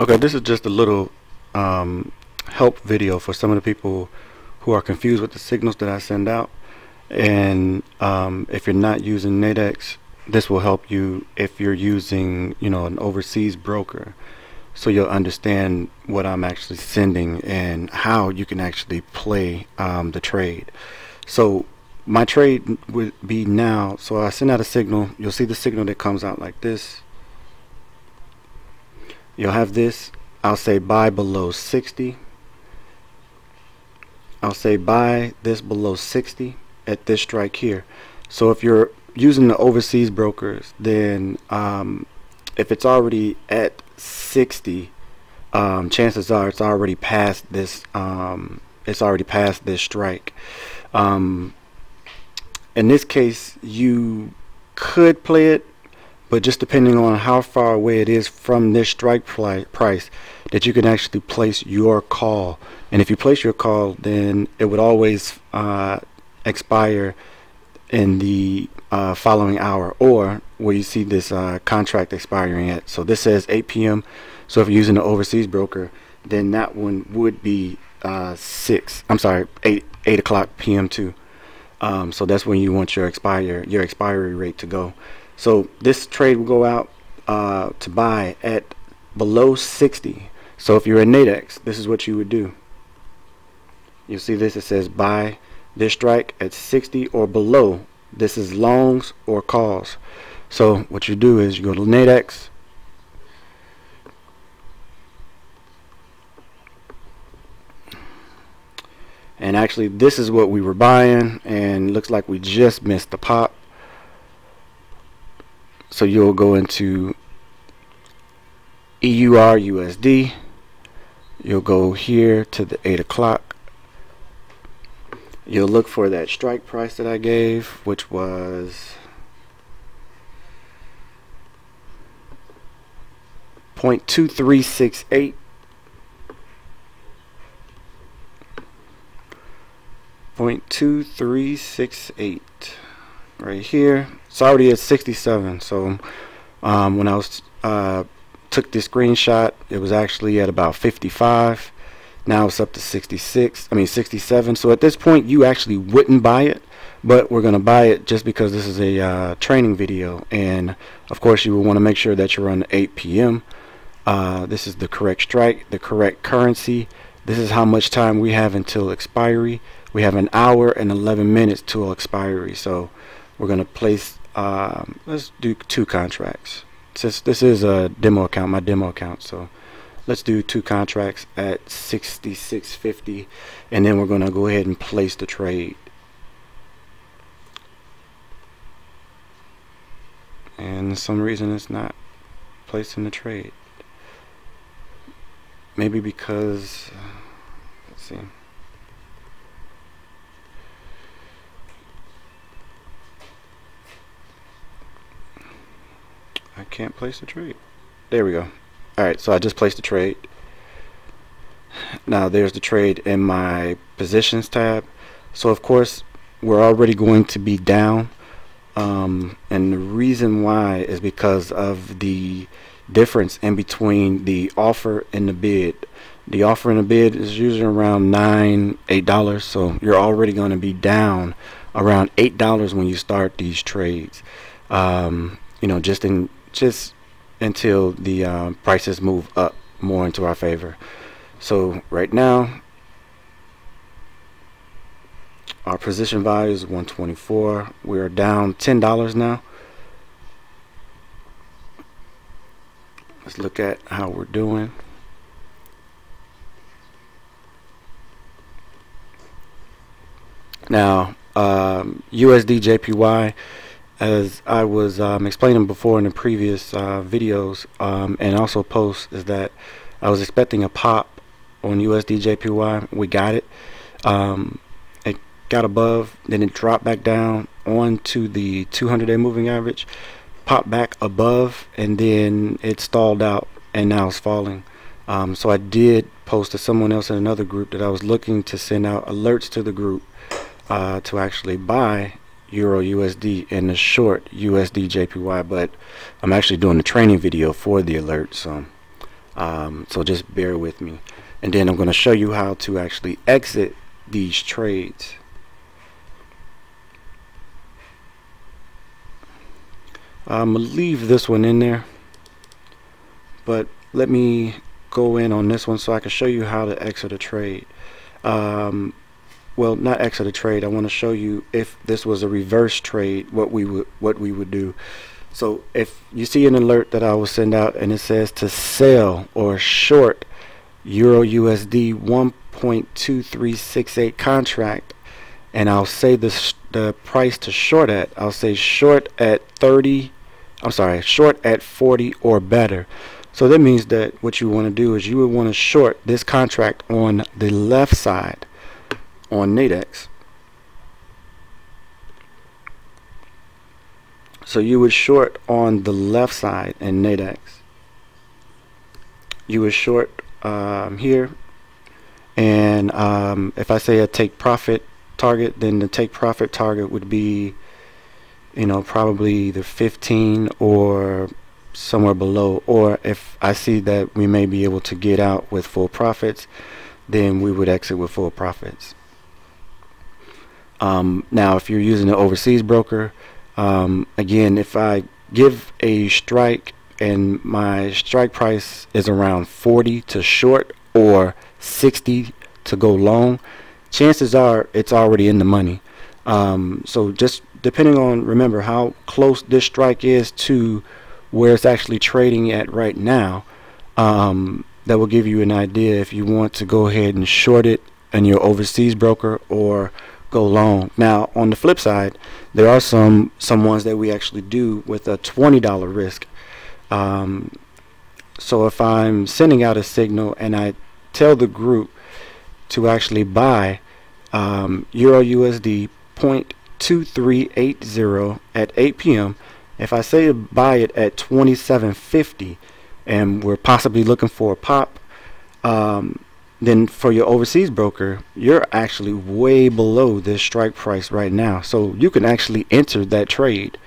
Okay, this is just a little help video for some of the people who are confused with the signals that I send out. And if you're not using Nadex, this will help you if you're using, an overseas broker. So you'll understand what I'm actually sending and how you can actually play the trade. So my trade would be now, so I send out a signal. You'll see the signal that comes out like this. You'll have this. I'll say buy below 60. I'll say buy this below 60 at this strike here. So if you're using the overseas brokers, then if it's already at 60, chances are it's already past this. It's already past this strike. In this case, you could play it, but just depending on how far away it is from this strike price, that you can actually place your call. And if you place your call, then it would always expire in the following hour, or where you see this contract expiring at. So this says 8 p.m. So if you're using the overseas broker, then that one would be 8 o'clock p.m. too. So that's when you want your expiry rate to go. So this trade will go out to buy at below 60. So if you're in Nadex, this is what you would do. You'll see this, it says buy this strike at 60 or below. This is longs or calls. So what you do is you go to Nadex, and actually this is what we were buying, and looks like we just missed the pop. So you'll go into EUR USD. You'll go here to the 8 o'clock. You'll look for that strike price that I gave, which was 0.2368. 0.2368 right here. It's already at 67. So when I was took this screenshot, it was actually at about 55. Now it's up to 67. So at this point you actually wouldn't buy it, but we're gonna buy it just because this is a training video, and of course you will want to make sure that you're on the 8 p.m. This is the correct strike, the correct currency. This is how much time we have until expiry. We have an hour and 11 minutes till expiry. So we're gonna place let's do 2 contracts. Since this is a demo account, my demo account, so let's do 2 contracts at 66.50, and then we're gonna go ahead and place the trade. And for some reason it's not placing the trade. Maybe because let's see. I can't place the trade. There we go. Alright, so I just placed the trade. Now there's the trade in my positions tab. So of course we're already going to be down, and the reason why is because of the difference in between the offer and the bid. The offer and the bid is usually around $8. So you're already going to be down around $8 when you start these trades. Just until the prices move up more into our favor. So right now our position value is 124. We are down $10 now. Let's look at how we're doing. Now USD JPY, as I was explaining before in the previous videos and also posts, is that I was expecting a pop on USD JPY. We got it. It got above, then it dropped back down onto the 200-day moving average, popped back above, and then it stalled out, and now it's falling. So I did post to someone else in another group that I was looking to send out alerts to the group to actually buy Euro USD and the short USD JPY, but I'm actually doing the training video for the alert, so So just bear with me, and then I'm going to show you how to actually exit these trades. I'm going to leave this one in there, but let me go in on this one so I can show you how to exit a trade. Well, not exit a trade. I want to show you if this was a reverse trade, what we would do. So if you see an alert that I will send out and it says to sell or short Euro USD 1.2368 contract, and I'll say the price to short at, I'll say short at 40 or better. So that means that what you want to do is you would want to short this contract on the left side on Nadex. So you would short on the left side in Nadex. You would short here, and if I say a take profit target, then the take profit target would be, you know, probably either 15 or somewhere below. Or if I see that we may be able to get out with full profits, then we would exit with full profits. Now if you're using an overseas broker, again, if I give a strike and my strike price is around 40 to short or 60 to go long, chances are it's already in the money. So just depending on, remember how close this strike is to where it's actually trading at right now, that will give you an idea if you want to go ahead and short it in your overseas broker or go long. Now on the flip side, there are some ones that we actually do with a $20 risk. So if I'm sending out a signal and I tell the group to actually buy Euro USD 0.2380 at 8 p.m. if I say to buy it at 27.50 and we're possibly looking for a pop, then for your overseas broker, you're actually way below this strike price right now. So you can actually enter that trade.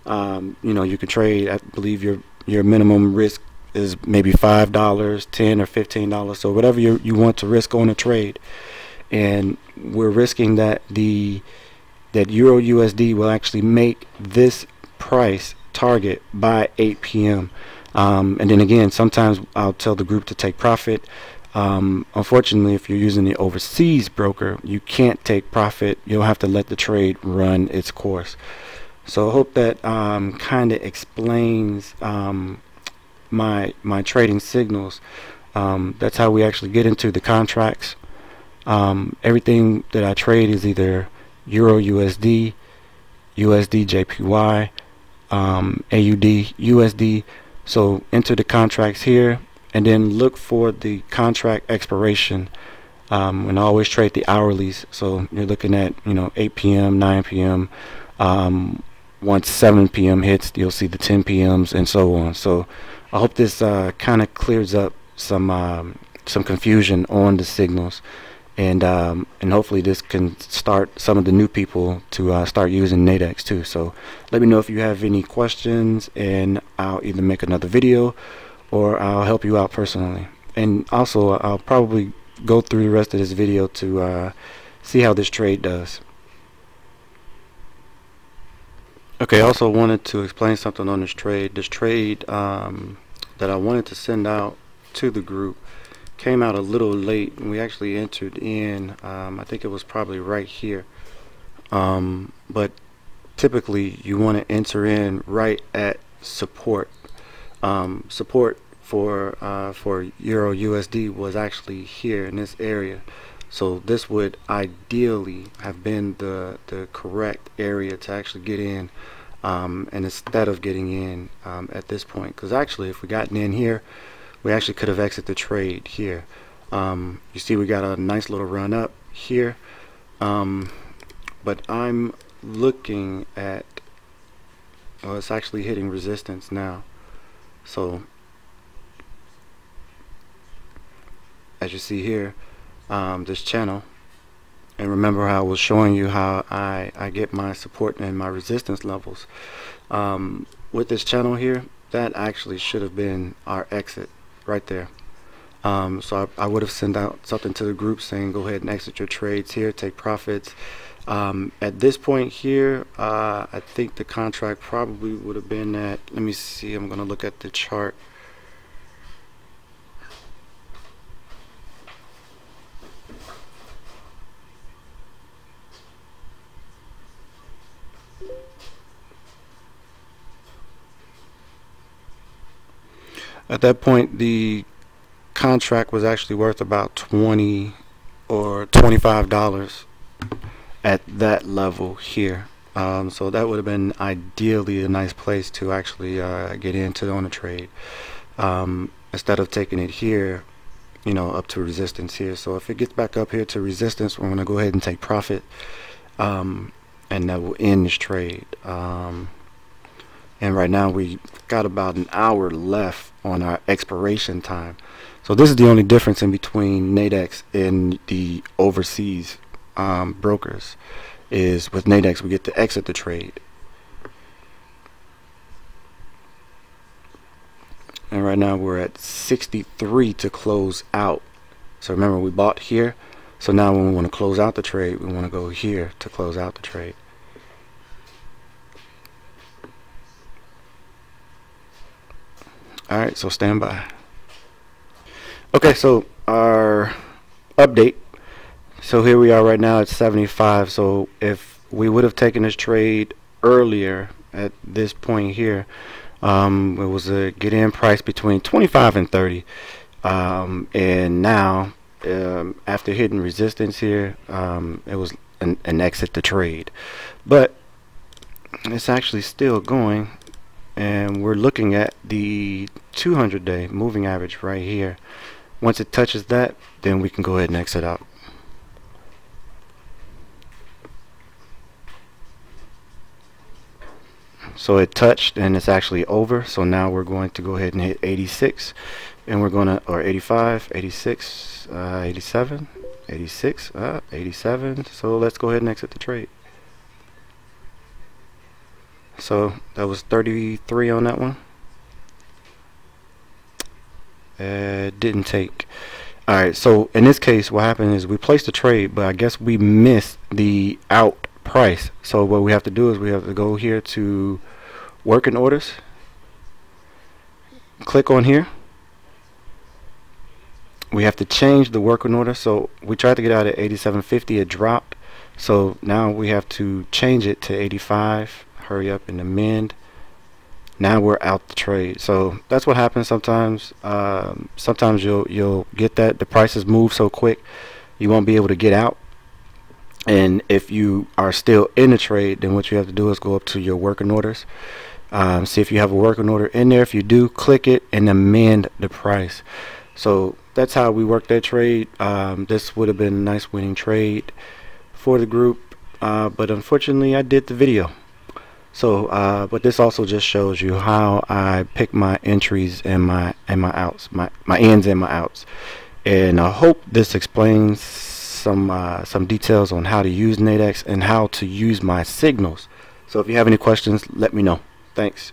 You know, you can trade, I believe your minimum risk is maybe $5, $10 or $15. So whatever you want to risk on a trade. And we're risking that that Euro USD will actually make this price target by 8 p.m. And then again, sometimes I'll tell the group to take profit. Unfortunately, if you're using the overseas broker, you can't take profit. You'll have to let the trade run its course. So I hope that kind of explains my trading signals. That's how we actually get into the contracts. Everything that I trade is either Euro USD, USD JPY, AUD, USD. So enter the contracts here and then look for the contract expiration, and always trade the hourlies. So you're looking at, you know, 8 p.m., 9 p.m. Once 7 p.m. hits, you'll see the 10 p.m.s and so on. So I hope this kind of clears up some confusion on the signals, and hopefully this can start some of the new people to start using Nadex too. So let me know if you have any questions, and I'll either make another video or I'll help you out personally. And also I'll probably go through the rest of this video to see how this trade does. Okay, I also wanted to explain something on this trade. This trade that I wanted to send out to the group came out a little late, and we actually entered in, I think it was probably right here, but typically you want to enter in right at support. Support for Euro USD was actually here in this area, so this would ideally have been the correct area to actually get in, and instead of getting in at this point, because actually if we gotten in here, we actually could have exited the trade here. You see we got a nice little run up here, but I'm looking at, oh, it's actually hitting resistance now. So as you see here, this channel, and remember how I was showing you how I get my support and my resistance levels, with this channel here, that actually should have been our exit right there. So I would have sent out something to the group saying go ahead and exit your trades here, take profits. At this point here, I think the contract probably would have been at, let me see, I'm going to look at the chart. At that point, the contract was actually worth about $20 or $25 at that level here. So that would have been ideally a nice place to actually get into on a trade, instead of taking it here, you know, up to resistance here. So if it gets back up here to resistance, we're going to go ahead and take profit, and that will end this trade. And right now we got about an hour left on our expiration time. So this is the only difference in between Nadex and the overseas brokers, is with Nadex we get to exit the trade. And right now we're at 63 to close out. So remember, we bought here. So now when we want to close out the trade, we want to go here to close out the trade. Alright, so stand by. Okay, so our update. So here we are right now at 75. So if we would have taken this trade earlier at this point here, it was a get in price between 25 and 30. And now, after hitting resistance here, it was an exit to trade. But it's actually still going. And we're looking at the 200-day moving average right here. Once it touches that, then we can go ahead and exit out. So it touched and it's actually over. So now we're going to go ahead and hit 86, and we're going to, or 85, 86, 87, 86, 87. So let's go ahead and exit the trade. So that was 33 on that one. Didn't take. Alright, so in this case what happened is we placed a trade, but I guess we missed the out price. So what we have to do is we have to go here to working orders, click on here. We have to change the working order. So we tried to get out at 87.50, it dropped. So now we have to change it to 85. Hurry up and amend. Now we're out the trade. So that's what happens sometimes. Sometimes you'll get that the prices move so quick you won't be able to get out. And if you are still in the trade, then what you have to do is go up to your working orders, see if you have a working order in there. If you do, click it and amend the price. So that's how we work that trade. This would have been a nice winning trade for the group, but unfortunately I did the video. So but this also just shows you how I pick my entries and my outs, my ins and my outs. And I hope this explains some details on how to use Nadex and how to use my signals. So if you have any questions, let me know. Thanks.